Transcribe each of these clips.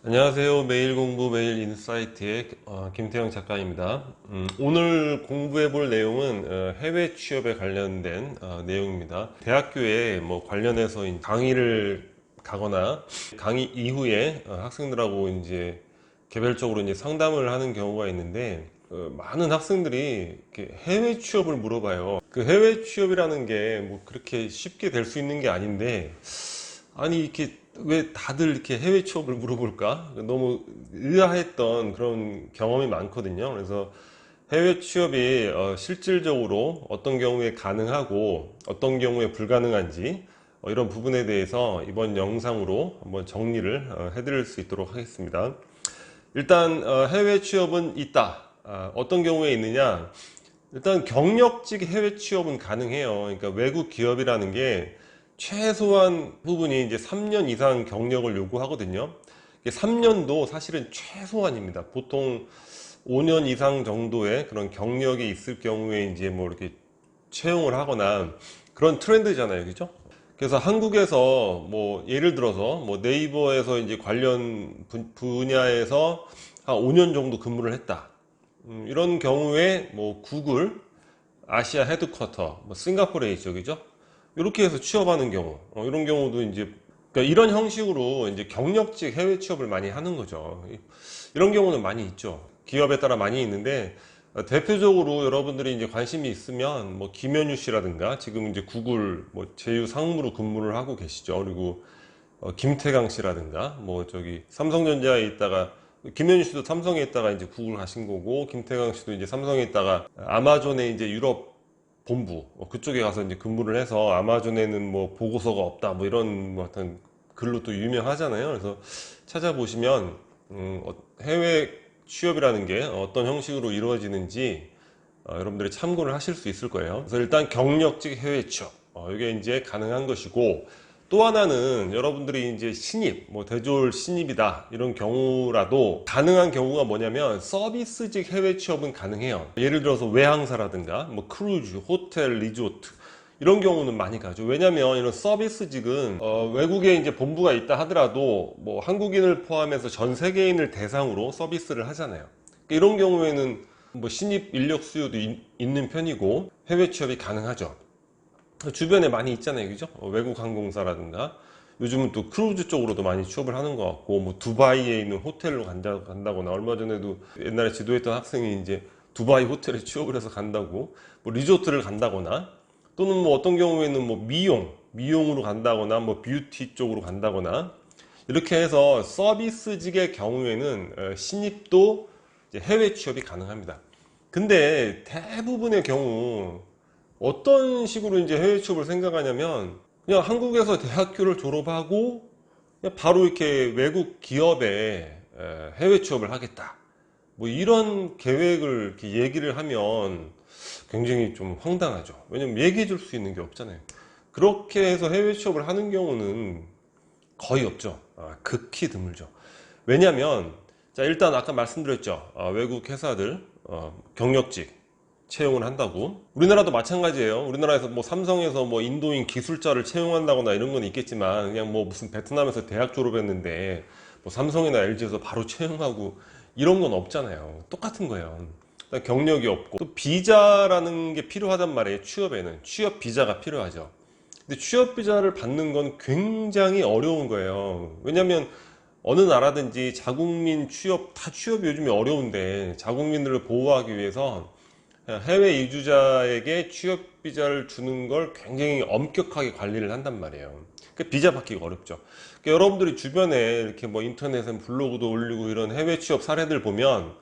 안녕하세요. 매일 공부 매일 인사이트의 김태형 작가입니다. 오늘 공부해 볼 내용은 해외 취업에 관련된 내용입니다. 대학교에 뭐 관련해서 강의를 가거나 강의 이후에 학생들하고 이제 개별적으로 이제 상담을 하는 경우가 있는데, 많은 학생들이 이렇게 해외 취업을 물어봐요. 그 해외 취업이라는 게 뭐 그렇게 쉽게 될 수 있는 게 아닌데, 아니 이렇게 왜 다들 이렇게 해외 취업을 물어볼까? 너무 의아했던 그런 경험이 많거든요. 그래서 해외 취업이 실질적으로 어떤 경우에 가능하고 어떤 경우에 불가능한지 이런 부분에 대해서 이번 영상으로 한번 정리를 해드릴 수 있도록 하겠습니다. 일단 해외 취업은 있다. 어떤 경우에 있느냐? 일단 경력직 해외 취업은 가능해요. 그러니까 외국 기업이라는 게 최소한 부분이 이제 3년 이상 경력을 요구하거든요. 3년도 사실은 최소한입니다. 보통 5년 이상 정도의 그런 경력이 있을 경우에 이제 뭐 이렇게 채용을 하거나 그런 트렌드잖아요. 그죠? 그래서 한국에서 뭐 예를 들어서 뭐 네이버에서 이제 관련 분야에서 한 5년 정도 근무를 했다. 이런 경우에 뭐 구글, 아시아 헤드쿼터, 뭐 싱가포르에 있죠, 그죠? 이렇게 해서 취업하는 경우, 이런 경우도 이제 그러니까 이런 형식으로 이제 경력직 해외 취업을 많이 하는 거죠. 이런 경우는 많이 있죠. 기업에 따라 많이 있는데 대표적으로 여러분들이 이제 관심이 있으면 뭐 김현유 씨라든가 지금 이제 구글 뭐 제휴 상무로 근무를 하고 계시죠. 그리고 김태강 씨라든가 뭐 저기 삼성전자에 있다가 김현주 씨도 삼성에 있다가 이제 구글 가신 거고, 김태강 씨도 이제 삼성에 있다가 아마존에 이제 유럽 본부 그쪽에 가서 이제 근무를 해서 아마존에는 뭐 보고서가 없다 뭐 이런 뭐 어떤 글로 또 유명하잖아요. 그래서 찾아보시면 해외 취업이라는 게 어떤 형식으로 이루어지는지 여러분들이 참고를 하실 수 있을 거예요. 그래서 일단 경력직 해외 취업 이게 이제 가능한 것이고, 또 하나는 여러분들이 이제 신입, 뭐 대졸 신입이다 이런 경우라도 가능한 경우가 뭐냐면 서비스직 해외 취업은 가능해요. 예를 들어서 외항사라든가 뭐 크루즈, 호텔, 리조트 이런 경우는 많이 가죠. 왜냐면 이런 서비스직은 외국에 이제 본부가 있다 하더라도 뭐 한국인을 포함해서 전 세계인을 대상으로 서비스를 하잖아요. 그러니까 이런 경우에는 뭐 신입 인력 수요도 있는 편이고 해외 취업이 가능하죠. 주변에 많이 있잖아요, 그죠? 외국 항공사라든가 요즘은 또 크루즈 쪽으로도 많이 취업을 하는 것 같고, 뭐 두바이에 있는 호텔로 간다거나, 얼마 전에도 옛날에 지도했던 학생이 이제 두바이 호텔에 취업을 해서 간다고, 뭐 리조트를 간다거나, 또는 뭐 어떤 경우에는 뭐 미용으로 간다거나, 뭐 뷰티 쪽으로 간다거나, 이렇게 해서 서비스직의 경우에는 신입도 이제 해외 취업이 가능합니다. 근데 대부분의 경우 어떤 식으로 이제 해외 취업을 생각하냐면, 그냥 한국에서 대학교를 졸업하고 그냥 바로 이렇게 외국 기업에 해외 취업을 하겠다, 뭐 이런 계획을 이렇게 얘기를 하면 굉장히 좀 황당하죠. 왜냐면 얘기해 줄 수 있는 게 없잖아요. 그렇게 해서 해외 취업을 하는 경우는 거의 없죠. 극히 드물죠. 왜냐면 자, 일단 아까 말씀드렸죠. 외국 회사들 경력직 채용을 한다고. 우리나라도 마찬가지예요. 우리나라에서 뭐 삼성에서 뭐 인도인 기술자를 채용한다거나 이런 건 있겠지만, 그냥 뭐 무슨 베트남에서 대학 졸업했는데 뭐 삼성이나 LG에서 바로 채용하고 이런 건 없잖아요. 똑같은 거예요. 일단 경력이 없고, 또 비자라는 게 필요하단 말이에요. 취업에는 취업 비자가 필요하죠. 근데 취업 비자를 받는 건 굉장히 어려운 거예요. 왜냐면 어느 나라든지 자국민 취업, 다 취업이 요즘에 어려운데 자국민들을 보호하기 위해서 해외 이주자에게 취업 비자를 주는 걸 굉장히 엄격하게 관리를 한단 말이에요. 그 비자 받기가 어렵죠. 그러니까 여러분들이 주변에 이렇게 뭐 인터넷에 블로그도 올리고 이런 해외 취업 사례들 보면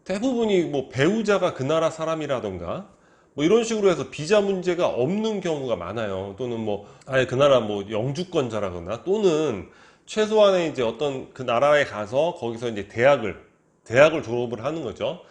대부분이 뭐 배우자가 그 나라 사람이라던가 뭐 이런 식으로 해서 비자 문제가 없는 경우가 많아요. 또는 뭐 아예 그 나라 뭐 영주권자라거나, 또는 최소한의 이제 어떤 그 나라에 가서 거기서 이제 대학을 졸업을 하는 거죠.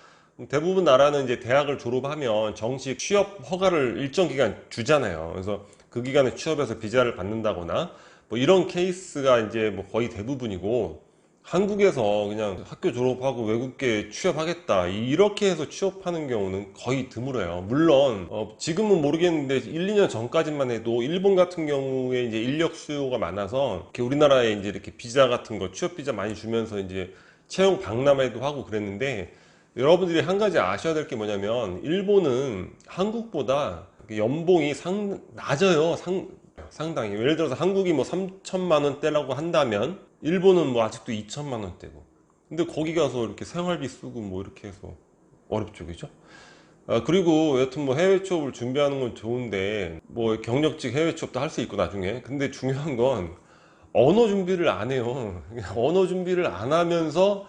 대부분 나라는 이제 대학을 졸업하면 정식 취업 허가를 일정 기간 주잖아요. 그래서 그 기간에 취업해서 비자를 받는다거나 뭐 이런 케이스가 이제 뭐 거의 대부분이고, 한국에서 그냥 학교 졸업하고 외국계 취업하겠다 이렇게 해서 취업하는 경우는 거의 드물어요. 물론 지금은 모르겠는데 1, 2년 전까지만 해도 일본 같은 경우에 이제 인력 수요가 많아서 이렇게 우리나라에 이제 이렇게 비자 같은 거 취업 비자 많이 주면서 이제 채용 박람회도 하고 그랬는데, 여러분들이 한 가지 아셔야 될 게 뭐냐면 일본은 한국보다 연봉이 낮아요. 상당히. 예를 들어서 한국이 뭐 3천만 원대라고 한다면 일본은 뭐 아직도 2천만 원대고. 근데 거기 가서 이렇게 생활비 쓰고 뭐 이렇게 해서 어렵죠, 그죠? 그리고 여튼 뭐 해외 취업을 준비하는 건 좋은데 뭐 경력직 해외 취업도 할 수 있고 나중에. 근데 중요한 건 언어 준비를 안 해요. 언어 준비를 안 하면서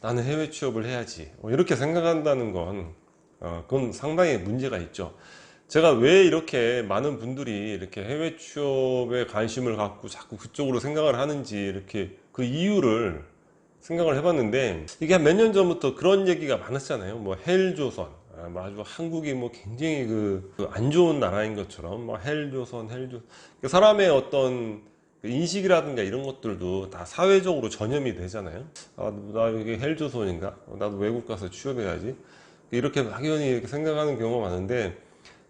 나는 해외 취업을 해야지, 이렇게 생각한다는 건 그건 상당히 문제가 있죠. 제가 왜 이렇게 많은 분들이 이렇게 해외 취업에 관심을 갖고 자꾸 그쪽으로 생각을 하는지 이렇게 그 이유를 생각을 해봤는데, 이게 한 몇 년 전부터 그런 얘기가 많았잖아요. 뭐 헬조선, 뭐 아주 한국이 뭐 굉장히 그 안 좋은 나라인 것처럼 뭐 헬조선. 사람의 어떤 그 인식이라든가 이런 것들도 다 사회적으로 전염이 되잖아요. 나 여기 헬조선인가? 나도 외국 가서 취업해야지. 이렇게 막연히 이렇게 생각하는 경우가 많은데,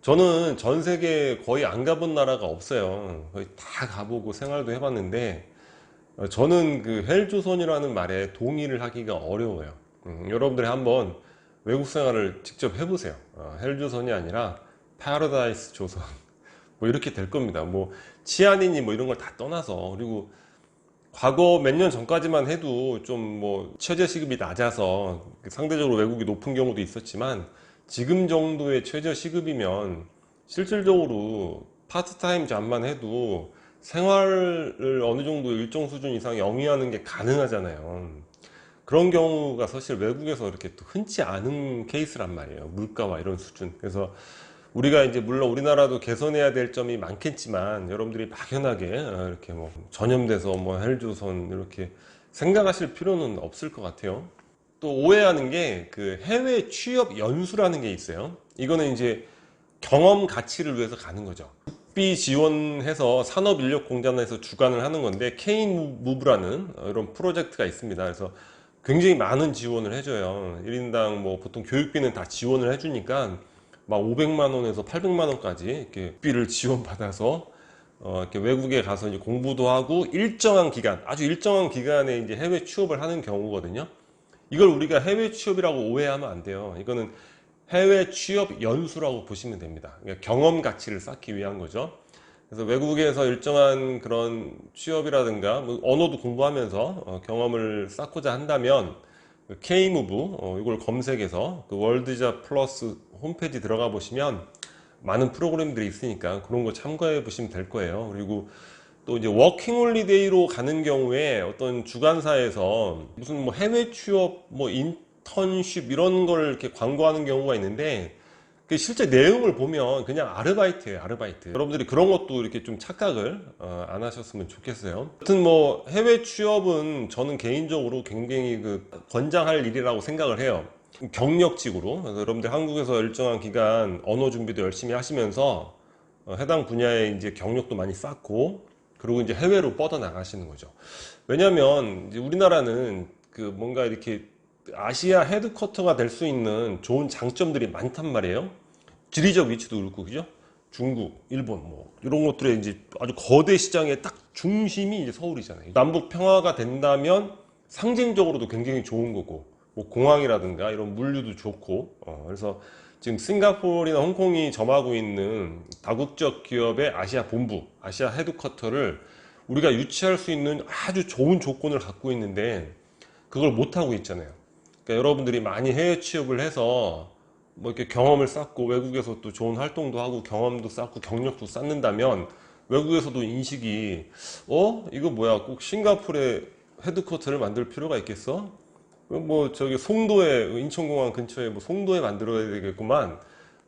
저는 전 세계 거의 안 가본 나라가 없어요. 거의 다 가보고 생활도 해봤는데, 저는 그 헬조선이라는 말에 동의를 하기가 어려워요. 여러분들이 한번 외국 생활을 직접 해보세요. 헬조선이 아니라 파라다이스 조선. 뭐 이렇게 될 겁니다. 뭐 치안이니 뭐 이런 걸 다 떠나서. 그리고 과거 몇 년 전까지만 해도 좀 뭐 최저 시급이 낮아서 상대적으로 외국이 높은 경우도 있었지만, 지금 정도의 최저 시급이면 실질적으로 파트타임 잡만 해도 생활을 어느 정도 일정 수준 이상 영위하는 게 가능하잖아요. 그런 경우가 사실 외국에서 이렇게 또 흔치 않은 케이스란 말이에요. 물가와 이런 수준. 그래서 우리가 이제 물론 우리나라도 개선해야 될 점이 많겠지만, 여러분들이 막연하게 이렇게 뭐 전염돼서 뭐 헬조선 이렇게 생각하실 필요는 없을 것 같아요. 또 오해하는 게 그 해외 취업 연수라는 게 있어요. 이거는 이제 경험 가치를 위해서 가는 거죠. 국비 지원해서 산업인력공단에서 주관을 하는 건데, K무브라는 이런 프로젝트가 있습니다. 그래서 굉장히 많은 지원을 해줘요. 1인당 뭐 보통 교육비는 다 지원을 해주니까 막 500만 원에서 800만 원까지 이렇게 국비를 지원받아서 이렇게 외국에 가서 이제 공부도 하고 일정한 기간, 아주 일정한 기간에 이제 해외 취업을 하는 경우거든요. 이걸 우리가 해외 취업이라고 오해하면 안 돼요. 이거는 해외 취업 연수라고 보시면 됩니다. 그러니까 경험 가치를 쌓기 위한 거죠. 그래서 외국에서 일정한 그런 취업이라든가 뭐 언어도 공부하면서 경험을 쌓고자 한다면 K무브 이걸 검색해서 그 월드잡 플러스 홈페이지 들어가 보시면 많은 프로그램들이 있으니까 그런 거 참고해 보시면 될 거예요. 그리고 또 이제 워킹홀리데이로 가는 경우에 어떤 주관사에서 무슨 뭐 해외 취업, 뭐 인턴십 이런 걸 이렇게 광고하는 경우가 있는데, 그 실제 내용을 보면 그냥 아르바이트예요, 아르바이트. 여러분들이 그런 것도 이렇게 좀 착각을 안 하셨으면 좋겠어요. 하여튼 뭐 해외 취업은 저는 개인적으로 굉장히 그 권장할 일이라고 생각을 해요. 경력직으로. 그래서 여러분들 한국에서 일정한 기간 언어 준비도 열심히 하시면서 해당 분야에 이제 경력도 많이 쌓고, 그리고 이제 해외로 뻗어 나가시는 거죠. 왜냐하면 이제 우리나라는 그 뭔가 이렇게 아시아 헤드쿼터가 될 수 있는 좋은 장점들이 많단 말이에요. 지리적 위치도 그렇고, 그죠? 중국, 일본, 뭐 이런 것들의 이제 아주 거대 시장의 딱 중심이 이제 서울이잖아요. 남북 평화가 된다면 상징적으로도 굉장히 좋은 거고, 뭐 공항이라든가 이런 물류도 좋고, 그래서 지금 싱가포르나 홍콩이 점하고 있는 다국적 기업의 아시아 본부, 아시아 헤드쿼터를 우리가 유치할 수 있는 아주 좋은 조건을 갖고 있는데 그걸 못 하고 있잖아요. 그러니까 여러분들이 많이 해외 취업을 해서 뭐 이렇게 경험을 쌓고 외국에서 또 좋은 활동도 하고 경험도 쌓고 경력도 쌓는다면, 외국에서도 인식이 이거 뭐야, 꼭 싱가포르에 헤드쿼터를 만들 필요가 있겠어? 뭐 저기 송도에, 인천공항 근처에 뭐 송도에 만들어야 되겠구만,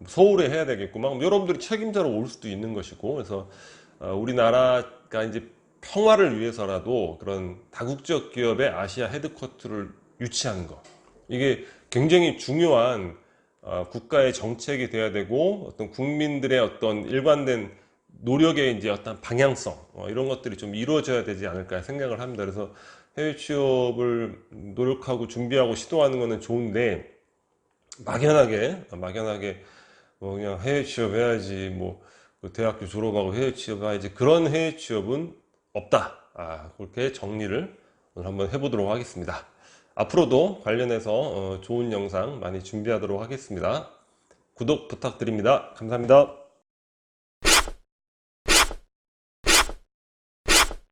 서울에 해야 되겠구만, 여러분들이 책임자로 올 수도 있는 것이고. 그래서 우리나라가 이제 평화를 위해서라도 그런 다국적 기업의 아시아 헤드쿼터를 유치하는 거, 이게 굉장히 중요한 국가의 정책이 돼야 되고, 어떤 국민들의 어떤 일관된 노력의 이제 어떤 방향성, 이런 것들이 좀 이루어져야 되지 않을까 생각을 합니다. 그래서 해외 취업을 노력하고 준비하고 시도하는 거는 좋은데, 막연하게 뭐 그냥 해외 취업해야지, 그 대학교 졸업하고 해외 취업해야지, 그런 해외 취업은 없다. 그렇게 정리를 오늘 한번 해보도록 하겠습니다. 앞으로도 관련해서 좋은 영상 많이 준비하도록 하겠습니다. 구독 부탁드립니다. 감사합니다.